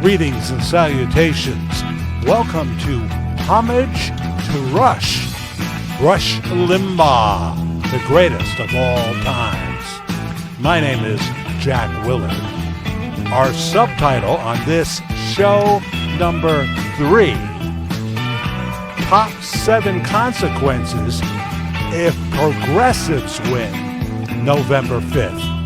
Greetings and salutations. Welcome to Homage to Rush Limbaugh, the greatest of all times. My name is Jack Willard. Our subtitle on this show number 3, Top 7 Consequences if Progressives Win November 5th.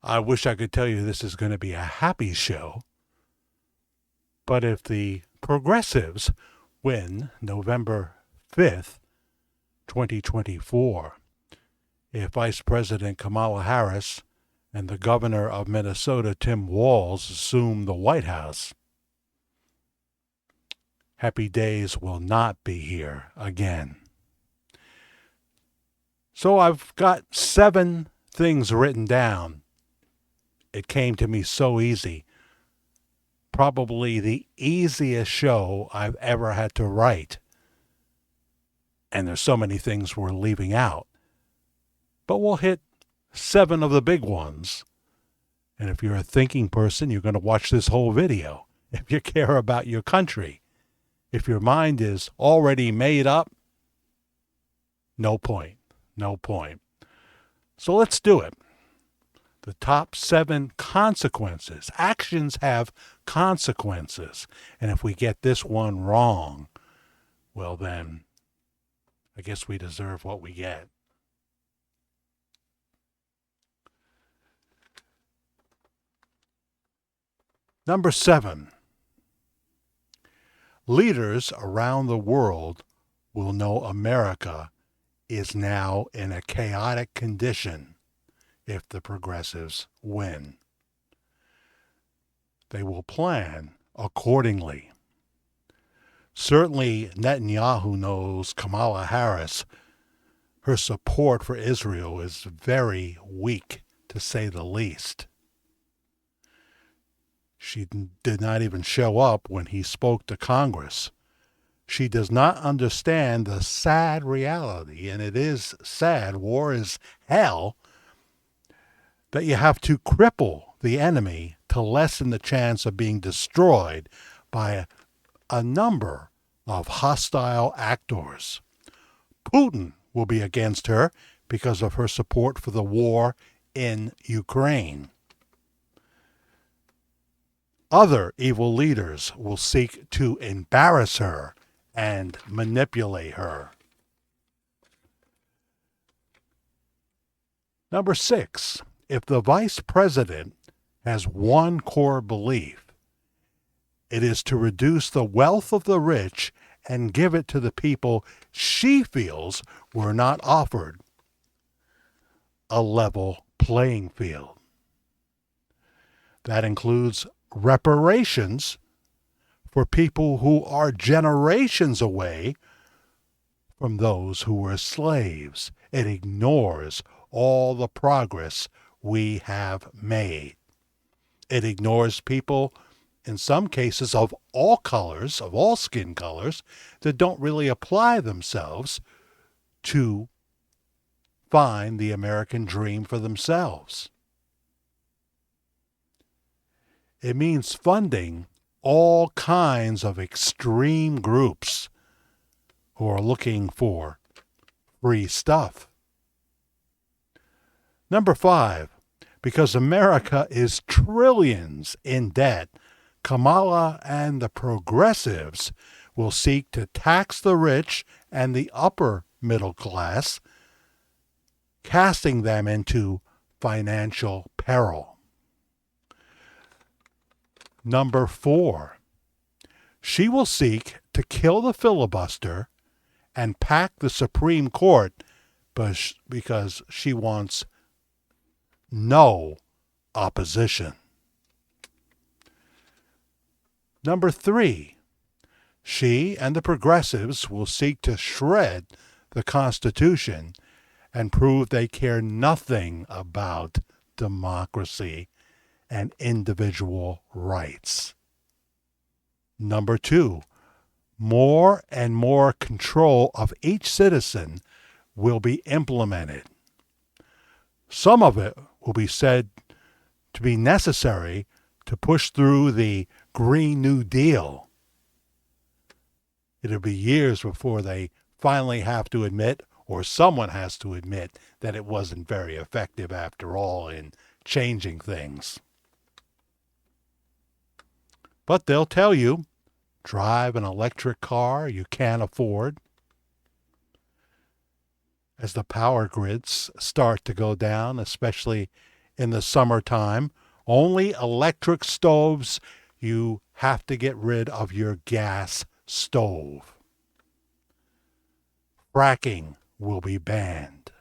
I wish I could tell you this is going to be a happy show, but if the Progressives win November 5th, 2024, if Vice President Kamala Harris and the Governor of Minnesota, Tim Walz, assume the White House, happy days will not be here again. So I've got 7 things written down. It came to me so easy. Probably the easiest show I've ever had to write. And there's so many things we're leaving out. But we'll hit 7 of the big ones. And if you're a thinking person, you're going to watch this whole video. If you care about your country. If your mind is already made up, no point. No point. So let's do it. The top 7 consequences. Actions have consequences. And if we get this one wrong, well then, I guess we deserve what we get. Number 7. Leaders around the world will know America is now in a chaotic condition. If the Progressives win, they will plan accordingly. Certainly, Netanyahu knows Kamala Harris. Her support for Israel is very weak, to say the least. She did not even show up when he spoke to Congress. She does not understand the sad reality, and it is sad, war is hell, that you have to cripple the enemy to lessen the chance of being destroyed by a number of hostile actors. Putin will be against her because of her support for the war in Ukraine. Other evil leaders will seek to embarrass her and manipulate her. Number 6. If the vice president has one core belief, it is to reduce the wealth of the rich and give it to the people she feels were not offered a level playing field. That includes reparations for people who are generations away from those who were slaves. It ignores all the progress we have made. It ignores people, in some cases, of all colors, of all skin colors, that don't really apply themselves to find the American dream for themselves. It means funding all kinds of extreme groups who are looking for free stuff. Number 5, because America is trillions in debt, Kamala and the progressives will seek to tax the rich and the upper middle class, casting them into financial peril. Number 4, she will seek to kill the filibuster and pack the Supreme Court because she wants no opposition. Number 3, She and the progressives will seek to shred the Constitution and prove they care nothing about democracy and individual rights. Number 2, more and more control of each citizen will be implemented. Some of it will be said to be necessary to push through the Green New Deal. It'll be years before they finally have to admit, or someone has to admit, that it wasn't very effective after all in changing things. But they'll tell you, drive an electric car you can't afford. As the power grids start to go down, especially in the summertime, only electric stoves. You have to get rid of your gas stove. Fracking will be banned.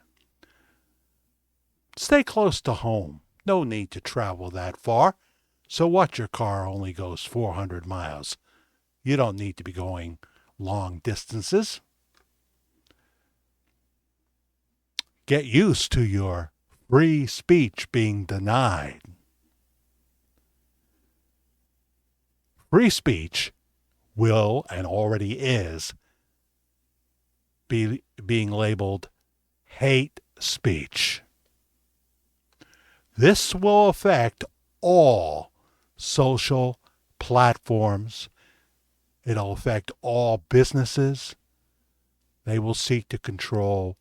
Stay close to home. No need to travel that far. So what, your car only goes 400 miles. You don't need to be going long distances. Get used to your free speech being denied. Free speech will, and already is, being labeled hate speech. This will affect all social platforms. It'll affect all businesses. They will seek to control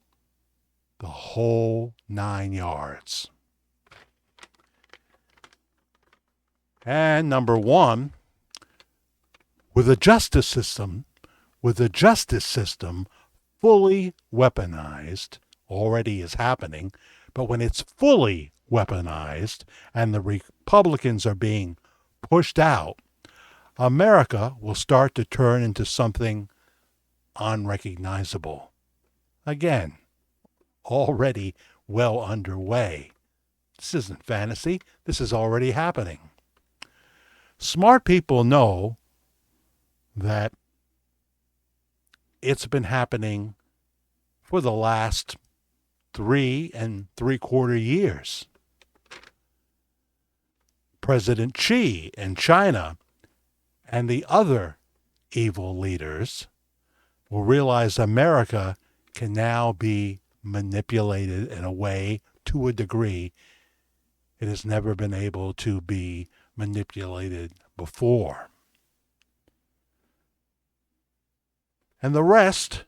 the whole 9 yards. And number 1, with the justice system fully weaponized, already is happening, but when it's fully weaponized and the Republicans are being pushed out, America will start to turn into something unrecognizable. Again, already well underway. This isn't fantasy. This is already happening. Smart people know that it's been happening for the last 3 3/4 years. President Xi in China and the other evil leaders will realize America can now be manipulated in a way, to a degree, it has never been able to be manipulated before. And the rest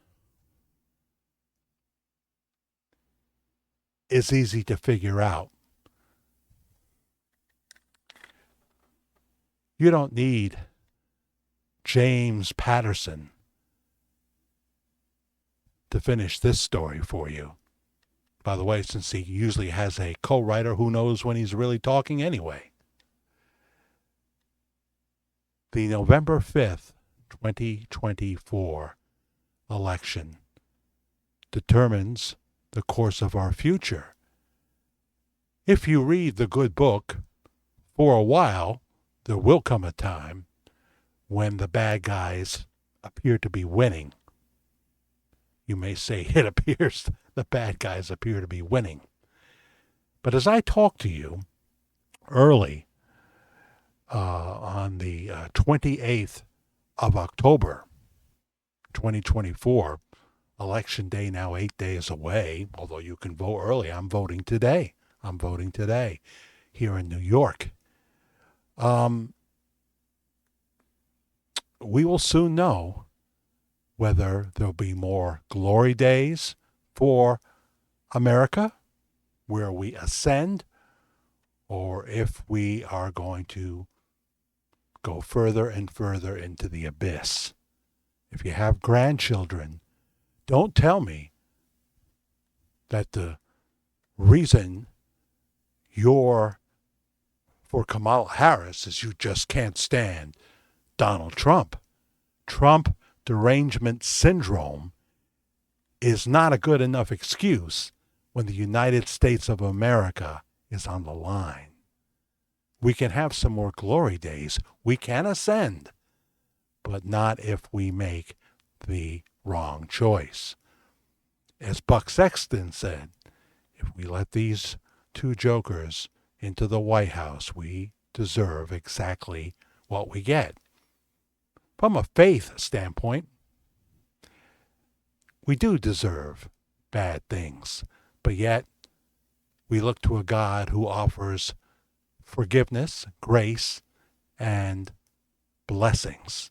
is easy to figure out. You don't need James Patterson to finish this story for you. By the way, since he usually has a co-writer who knows when he's really talking anyway. The November 5th, 2024 election determines the course of our future. If you read the good book, for a while, there will come a time when the bad guys appear to be winning. You may say it appears the bad guys appear to be winning. But as I talk to you early on the 28th of October, 2024, Election Day now 8 days away, although you can vote early. I'm voting today here in New York. We will soon know whether there'll be more glory days for America, where we ascend, or if we are going to go further and further into the abyss. If you have grandchildren, don't tell me that the reason you're for Kamala Harris is you just can't stand Donald Trump. Trump derangement syndrome is not a good enough excuse when the United States of America is on the line. We can have some more glory days. We can ascend. but not if we make the wrong choice. As Buck Sexton said, if we let these two jokers into the White House, we deserve exactly what we get. From a faith standpoint, we do deserve bad things, but yet we look to a God who offers forgiveness, grace, and blessings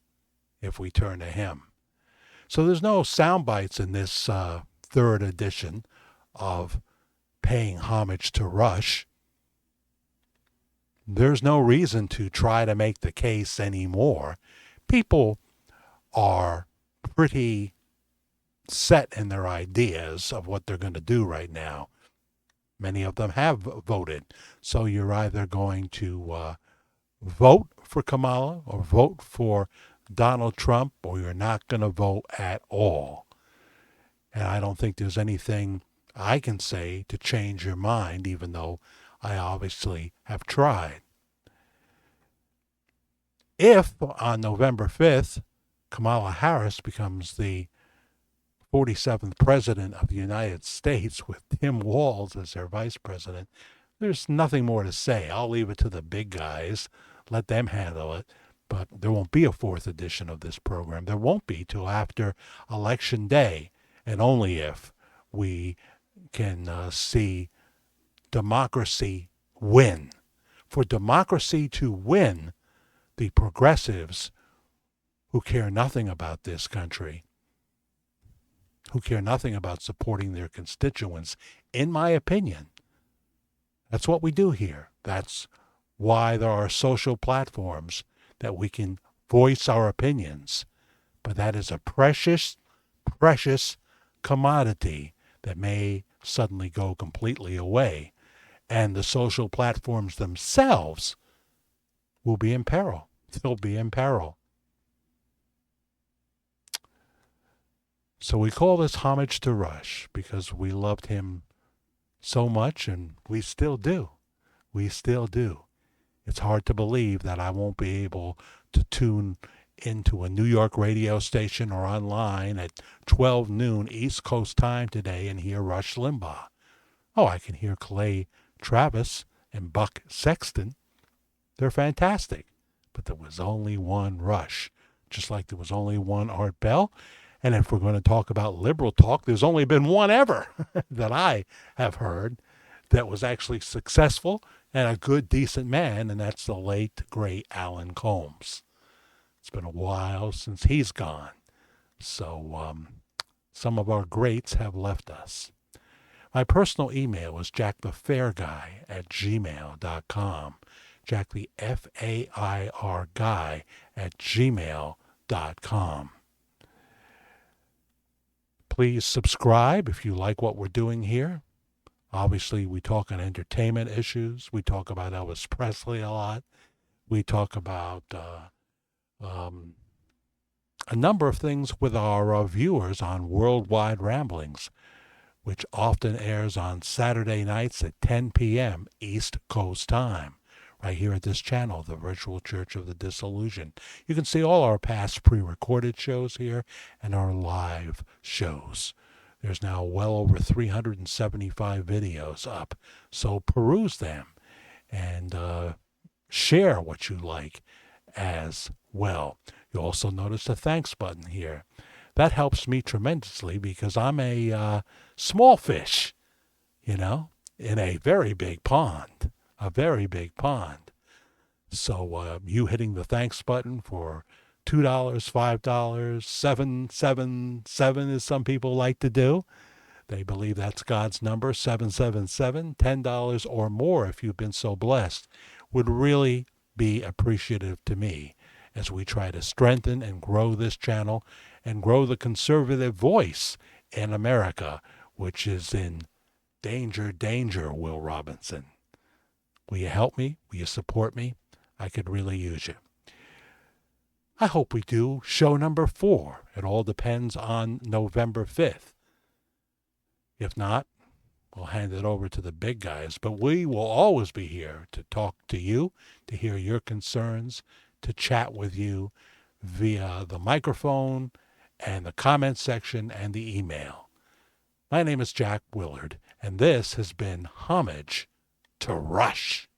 if we turn to him. So there's no sound bites in this third edition of Paying Homage to Rush. There's no reason to try to make the case anymore. People are pretty set in their ideas of what they're going to do right now. Many of them have voted. So you're either going to vote for Kamala or vote for Donald Trump, or you're not going to vote at all. And I don't think there's anything I can say to change your mind, even though I obviously have tried. If on November 5th, Kamala Harris becomes the 47th president of the United States with Tim Walz as their vice president, there's nothing more to say. I'll leave it to the big guys. Let them handle it. But there won't be a fourth edition of this program. There won't be till after Election Day, and only if we can see democracy win. For democracy to win, the progressives who care nothing about this country, who care nothing about supporting their constituents, in my opinion, that's what we do here. That's why there are social platforms that we can voice our opinions. But that is a precious, precious commodity that may suddenly go completely away. And the social platforms themselves will be in peril. They'll be in peril. So we call this Homage to Rush because we loved him so much, and we still do. We still do. It's hard to believe that I won't be able to tune into a New York radio station or online at 12 noon East Coast time today and hear Rush Limbaugh. Oh, I can hear Clay Travis and Buck Sexton. They're fantastic. But there was only one Rush, just like there was only one Art Bell. And if we're going to talk about liberal talk, there's only been one ever that I have heard that was actually successful and a good, decent man, and that's the late, great Alan Colmes. It's been a while since he's gone. So some of our greats have left us. My personal email is jackthefairguy@gmail.com. Jack the F-A-I-R guy @gmail.com. Please subscribe if you like what we're doing here. Obviously, we talk on entertainment issues. We talk about Elvis Presley a lot. We talk about a number of things with our viewers on Worldwide Ramblings, which often airs on Saturday nights at 10 p.m. East Coast time, right here at this channel, the Virtual Church of the Disillusioned. You can see all our past pre-recorded shows here and our live shows. There's now well over 375 videos up, so peruse them and share what you like as well. You'll also notice the thanks button here. That helps me tremendously because I'm a small fish, in a very big pond, a very big pond. So you hitting the thanks button for $2, $5, $777, as some people like to do. They believe that's God's number, 777, $10 or more if you've been so blessed, would really be appreciative to me as we try to strengthen and grow this channel and grow the conservative voice in America, which is in danger, danger, Will Robinson. Will you help me? Will you support me? I could really use you. I hope we do show number 4. It all depends on November 5th. If not, we'll hand it over to the big guys. But we will always be here to talk to you, to hear your concerns, to chat with you via the microphone and the comment section and the email. My name is Jack Willard, and this has been Homage to Rush.